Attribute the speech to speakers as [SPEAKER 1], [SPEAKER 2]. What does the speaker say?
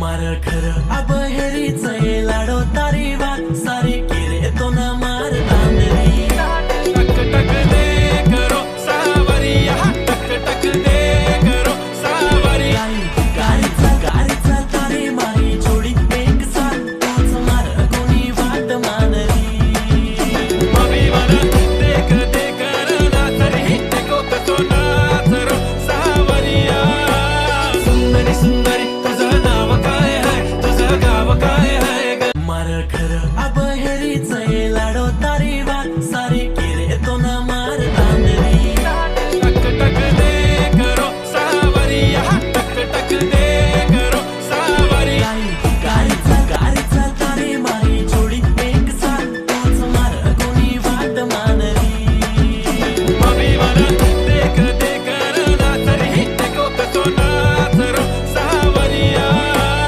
[SPEAKER 1] मार खर अब हेरीच लाडो तारी बात सारी किरे तो न मार तांदरी
[SPEAKER 2] टक टक दे करो सावरिया टक टक दे करो सावरिया
[SPEAKER 1] गारीचा तारी मारी जोडी एक साथ तोच मार कोणी वाट मानली
[SPEAKER 2] अभिमान देख देख नाचरी देखो कसो नाचरो सावरिया सुंदरी सुंदरी तुझं नाव काय आहे तुझं गाव काय आहे
[SPEAKER 1] मार खर अब